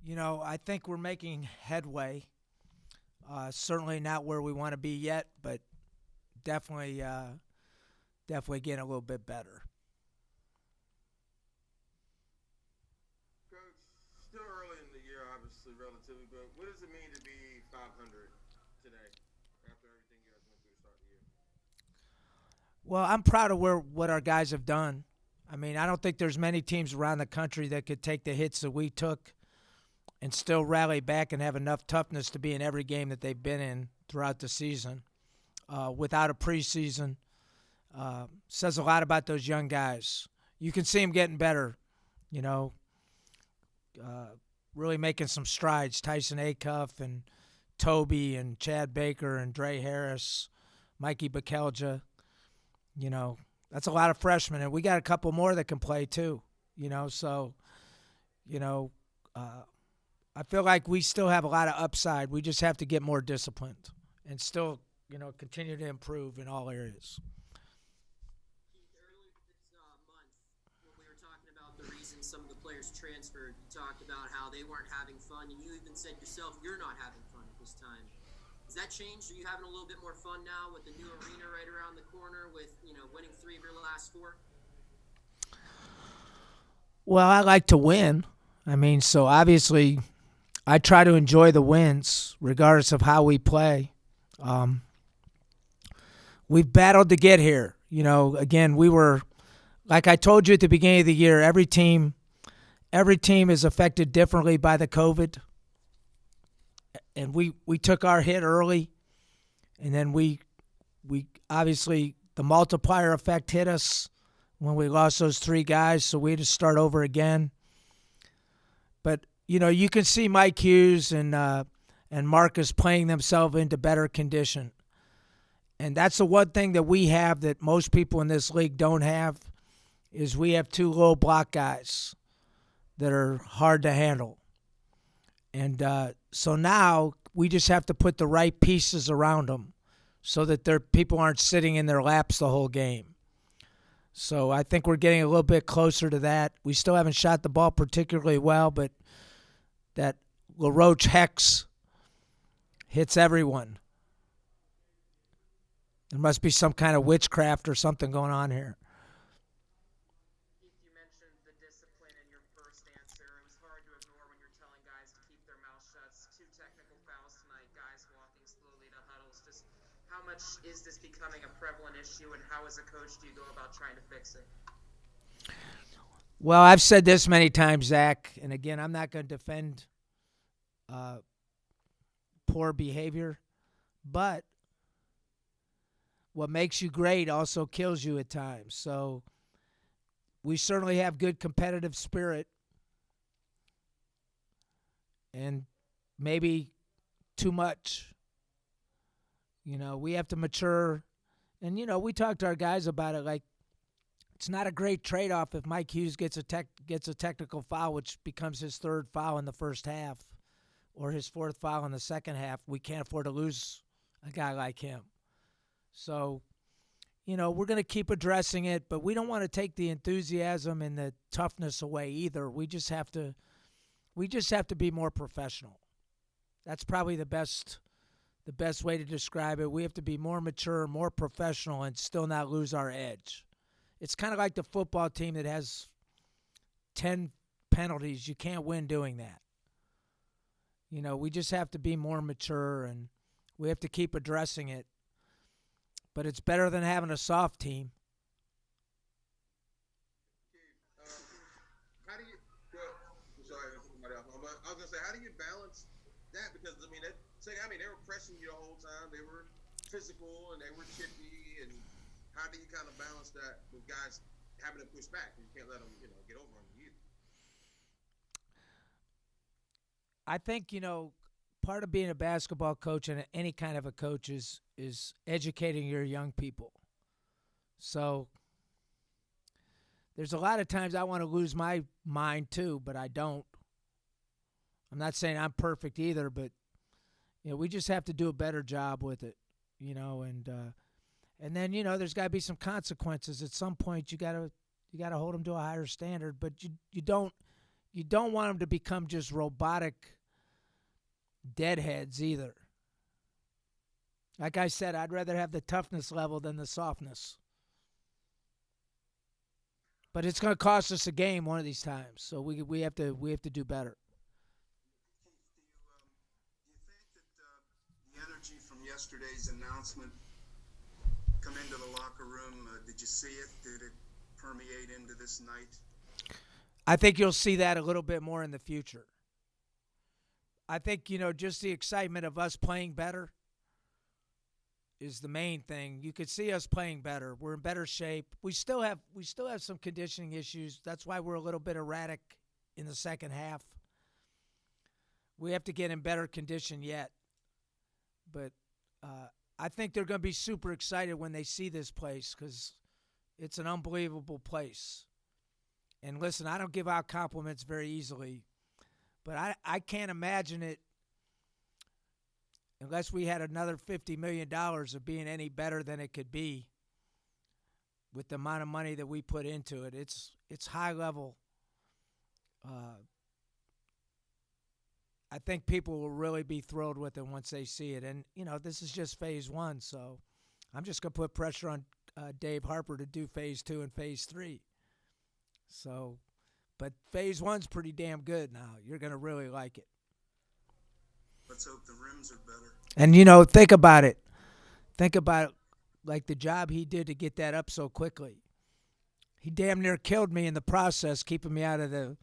I think we're making headway. Certainly not where we want to be yet, but definitely, definitely getting a little bit better. Coach, still early in the year, obviously, relatively, but what does it mean to be 500 today after everything you guys went through to start the year? Well, I'm proud of what our guys have done. I mean, I don't think there's many teams around the country that could take the hits that we took and still rally back and have enough toughness to be in every game that they've been in throughout the season without a preseason. Says a lot about those young guys. You can see them getting better, you know, uh, really making some strides. Tyson Acuff and Toby and Chad Baker and Dre Harris, Mikey Bakelja, you know, that's a lot of freshmen. And we got a couple more that can play too, so, you know, uh, I feel like we still have a lot of upside. We just have to get more disciplined and still, continue to improve in all areas. Keith, earlier this month, when we were talking about the reason some of the players transferred, you talked about how they weren't having fun, and you even said yourself you're not having fun at this time. Has that changed? Are you having a little bit more fun now with the new arena right around the corner, with winning three of your last four? Well, I like to win. I mean, so obviously I try to enjoy the wins regardless of how we play. Um, we've battled to get here. Again, we were like I told you at the beginning of the year, every team is affected differently by the COVID. And we took our hit early, and then we obviously the multiplier effect hit us when we lost those three guys, so we had to start over again. But you can see Mike Hughes and Marcus playing themselves into better condition, and that's the one thing that we have that most people in this league don't have is we have two low block guys that are hard to handle. And so now we just have to put the right pieces around them so that their people aren't sitting in their laps the whole game. So I think we're getting a little bit closer to that. We still haven't shot the ball particularly well, but that Laroche hex hits everyone. There must be some kind of witchcraft or something going on here. Keith, you mentioned the discipline in your first answer. It was hard to ignore when you're telling guys to keep their mouth shut. Two technical fouls tonight, guys walking slowly to huddles. Just how much is this becoming a prevalent issue, and how, as a coach, do you go about trying to fix it? Well, I've said this many times, Zach, and again, I'm not going to defend uh, poor behavior, but what makes you great also kills you at times. So we certainly have good competitive spirit and maybe too much. We have to mature. And, we talk to our guys about it like it's not a great trade-off if Mike Hughes gets a technical foul, which becomes his third foul in the first half or his fourth foul in the second half. We can't afford to lose a guy like him. So, we're going to keep addressing it, but we don't want to take the enthusiasm and the toughness away either. We just have to be more professional. That's probably the best way to describe it. We have to be more mature, more professional, and still not lose our edge. It's kind of like the football team that has 10 penalties. You can't win doing that. We just have to be more mature, and we have to keep addressing it. But it's better than having a soft team. How do you? Well, I'm sorry, I put somebody else on, but I was gonna say, how do you balance that? Because I mean, they were pressing you the whole time. They were physical and they were chippy. And how do you kind of balance that with guys having to push back? You can't let them, get over on you. I think, part of being a basketball coach and any kind of a coach is educating your young people. So there's a lot of times I want to lose my mind too, but I don't. I'm not saying I'm perfect either, but we just have to do a better job with it, and then there's got to be some consequences at some point. You got to hold them to a higher standard, but you don't you don't want them to become just robotic deadheads either. Like I said, I'd rather have the toughness level than the softness. But it's going to cost us a game one of these times, so we have to do better. Do you think that the energy from yesterday's announcement come into the locker room? Did you see it? Did it permeate into this night? I think you'll see that a little bit more in the future. I think, just the excitement of us playing better is the main thing. You could see us playing better. We're in better shape. We still have some conditioning issues. That's why we're a little bit erratic in the second half. We have to get in better condition yet. But I think they're going to be super excited when they see this place because it's an unbelievable place. And listen, I don't give out compliments very easily, but I can't imagine it unless we had another $50 million of being any better than it could be with the amount of money that we put into it. It's high level. I think people will really be thrilled with it once they see it. And, this is just phase one, so I'm just going to put pressure on Dave Harper to do phase 2 and phase 3. So, but phase 1's pretty damn good now. You're going to really like it. Let's hope the rims are better. And, think about it. Think about, like, the job he did to get that up so quickly. He damn near killed me in the process, keeping me out of the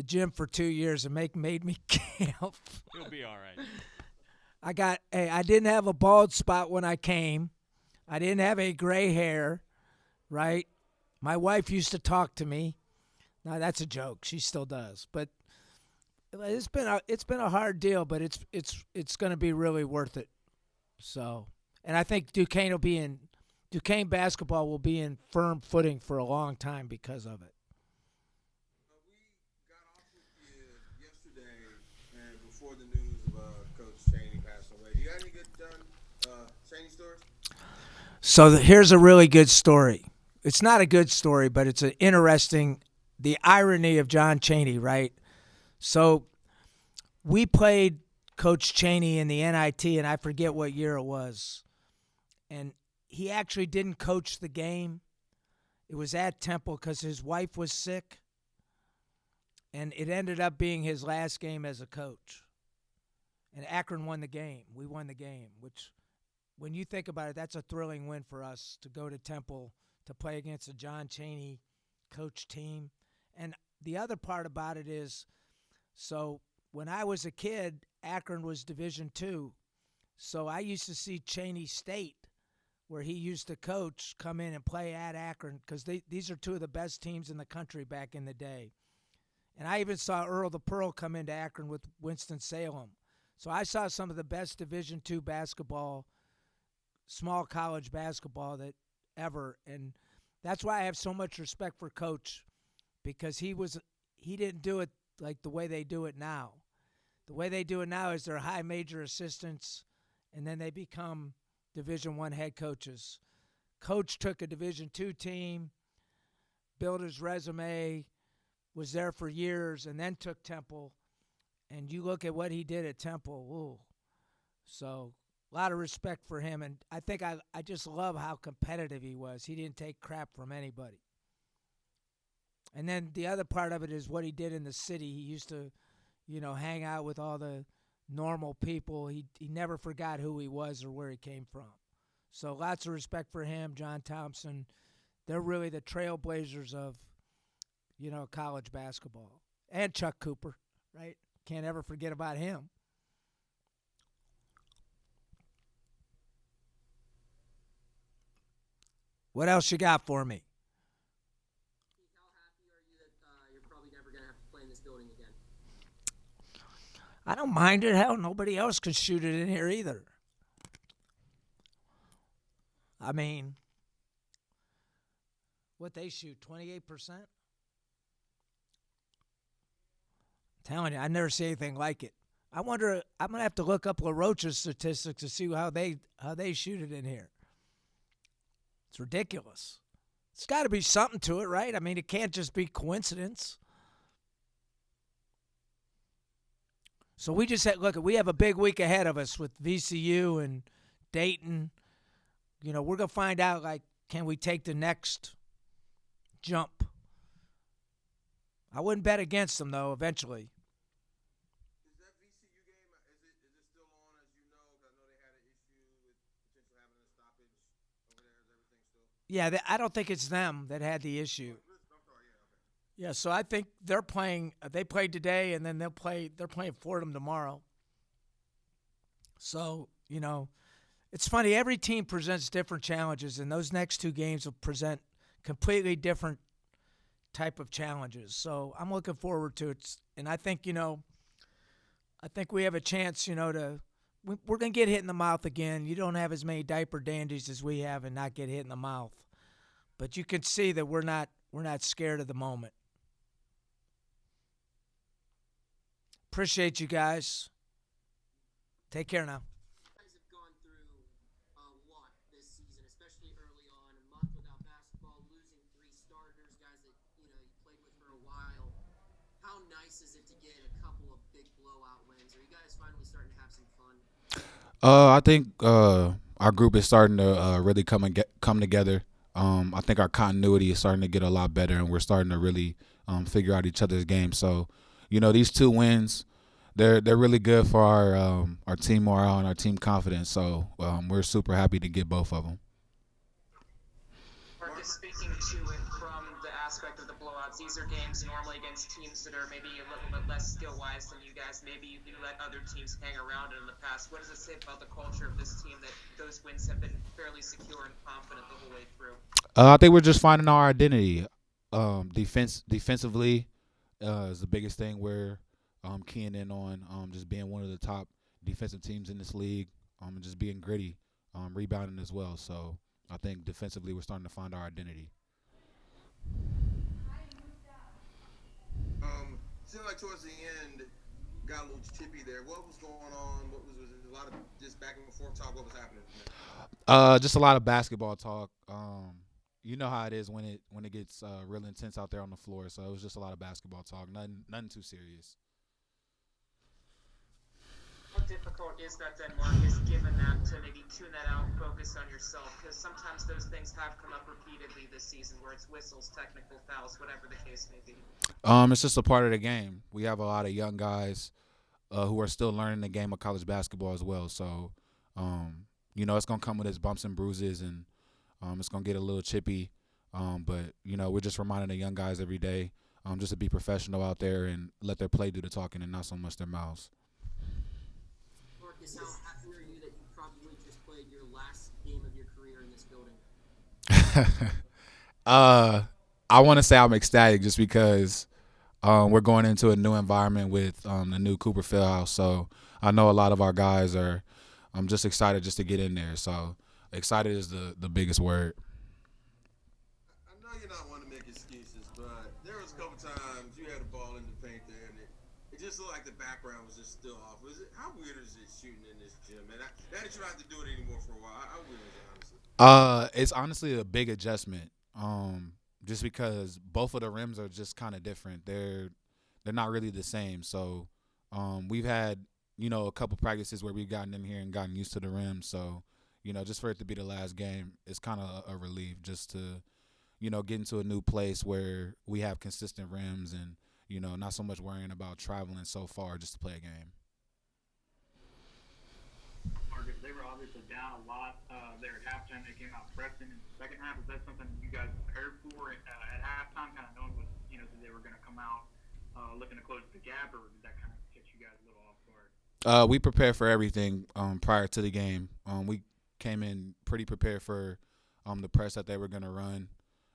gym for 2 years and made me camp. He'll be all right. I didn't have a bald spot when I came. I didn't have any gray hair, right? My wife used to talk to me. Now that's a joke. She still does. But it's been a hard deal, but it's going to be really worth it. So, and I think Duquesne basketball will be in firm footing for a long time because of it. We got off with you yesterday and before the news of Coach Chaney passing away. Do you got any good Chaney stories? So here's a really good story. It's not a good story, but it's the irony of John Chaney, right? So we played Coach Chaney in the NIT, and I forget what year it was. And he actually didn't coach the game. It was at Temple because his wife was sick. And it ended up being his last game as a coach. And Akron won the game. We won the game, which, when you think about it, that's a thrilling win for us to go to Temple to play against a John Chaney coach team. And the other part about it is, so when I was a kid, Akron was Division II. So I used to see Chaney State, where he used to coach, come in and play at Akron because these are two of the best teams in the country back in the day. And I even saw Earl the Pearl come into Akron with Winston-Salem. So I saw some of the best Division II basketball, small college basketball that ever. And that's why I have so much respect for Coach, because he didn't do it like the way they do it now. The way they do it now is they're high major assistants, and then they become Division I head coaches. Coach took a Division II team, built his resume, was there for years, and then took Temple. And you look at what he did at Temple, ooh. So a lot of respect for him. And I think I just love how competitive he was. He didn't take crap from anybody. And then the other part of it is what he did in the city. He used to, hang out with all the normal people. He never forgot who he was or where he came from. So lots of respect for him, John Thompson. They're really the trailblazers of, college basketball. And Chuck Cooper, right? Can't ever forget about him. What else you got for me? How happy are you that you're probably never going to have to play in this building again? I don't mind it. Hell, nobody else could shoot it in here either. I mean, what they shoot, 28%? I'm telling you, I never see anything like it. I wonder, I'm going to have to look up Laroche's statistics to see how they shoot it in here. It's ridiculous. It's got to be something to it, right? I mean, it can't just be coincidence. So we just had, look, we have a big week ahead of us with VCU and Dayton. We're gonna find out, like, can we take the next jump? I wouldn't bet against them though. Eventually, Is that VCU game? Is it still on? As you know, 'cause I know they had an issue with potentially having a stoppage over there. Is everything still? yeah. I don't think it's them that had the issue. I'm sorry. Yeah. Okay. Yeah, so I think they're playing. They played today, and then they'll play. They're playing Fordham tomorrow. So it's funny. Every team presents different challenges, and those next two games will present completely different type of challenges. So I'm looking forward to it, and I think I think we have a chance. We're gonna get hit in the mouth again. You don't have as many diaper dandies as we have, and not get hit in the mouth. But you can see that we're not scared of the moment. Appreciate you guys. Take care now. You guys have gone through a lot this season, especially early on. A month without basketball, losing 3 starters, guys that you played with for a while. How nice is it to get a couple of big blowout wins? Are you guys finally starting to have some fun? I think our group is starting to really come together. I think our continuity is starting to get a lot better, and we're starting to really figure out each other's game. So, these 2 wins, they're really good for our team morale and our team confidence. So we're super happy to get both of them. Marcus, speaking to it from the aspect of the blowouts, these are games normally against teams that are maybe a little bit less skill-wise than you guys. Maybe you do let other teams hang around in the past. What does it say about the culture of this team that those wins have been fairly secure and confident the whole way through? I think we're just finding our identity. Defensively is the biggest thing we're keying in on. Just being one of the top defensive teams in this league, and just being gritty, rebounding as well. So I think defensively we're starting to find our identity. Seemed like towards the end, got a little chippy there. What was going on? Was it a lot of just back and forth talk? What was happening? Just a lot of basketball talk. You know how it is when it gets real intense out there on the floor. So it was just a lot of basketball talk. Nothing too serious. How difficult is that then, Marcus, given that, to maybe tune that out and focus on yourself? Because sometimes those things have come up repeatedly this season where it's whistles, technical fouls, whatever the case may be. It's just a part of the game. We have a lot of young guys who are still learning the game of college basketball as well. So, it's going to come with its bumps and bruises, and it's going to get a little chippy. But, we're just reminding the young guys every day just to be professional out there and let their play do the talking and not so much their mouths. Marcus, how happy are you that you probably just played your last game of your career in this building? I want to say I'm ecstatic just because we're going into a new environment with the new Cooper Fieldhouse. So I know a lot of our guys are just excited just to get in there. So excited is the biggest word. I know you're not one to make excuses, but there was a couple times you had the ball in the paint there, and it just looked like the background was just still off. How weird is it shooting in this gym? And now that you don't have to do it anymore for a while, how weird is it, honestly? It's honestly a big adjustment. Just because both of the rims are just kind of different. They're not really the same. So we've had a couple practices where we've gotten in here and gotten used to the rims. So just for it to be the last game, it's kind of a relief just to get into a new place where we have consistent rims and not so much worrying about traveling so far just to play a game. Marcus, they were obviously down a lot there at halftime. They came out pressing in the second half. Is that something you guys prepared for at halftime, kind of knowing that they were going to come out looking to close the gap, or did that kind of catch you guys a little off guard? We prepared for everything prior to the game. We came in pretty prepared for the press that they were going to run,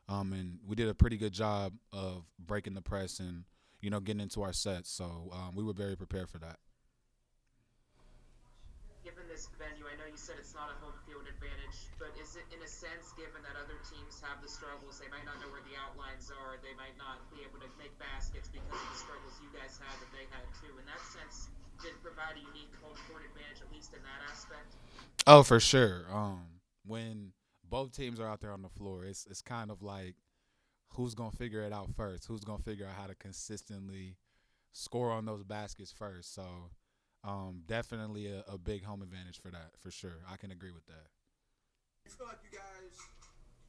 and we did a pretty good job of breaking the press and getting into our sets. So we were very prepared for that. Given this venue, I know you said it's not a home field advantage, but is it in a sense, given that other teams have the struggles, they might not know where the outlines are, they might not be able to make baskets because of the struggles you guys had that they had too. In that sense, did it provide a unique home court advantage, at least in that aspect? Oh, for sure. When both teams are out there on the floor, it's kind of like who's going to figure it out first, who's going to figure out how to consistently score on those baskets first. So definitely a big home advantage for that, for sure. I can agree with that. You feel like you guys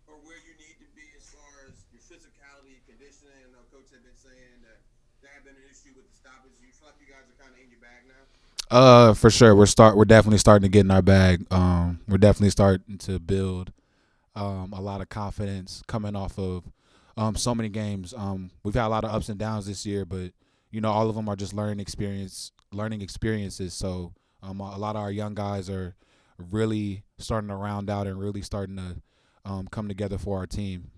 are where you need to be as far as your physicality, conditioning? I know Coach had been saying that there had been an issue with the stoppage. You feel like you guys are kind of in your bag now? For sure. We're definitely starting to get in our bag. We're definitely starting to build a lot of confidence coming off of so many games. We've had a lot of ups and downs this year, but all of them are just learning experiences. So a lot of our young guys are really starting to round out and really starting to come together for our team.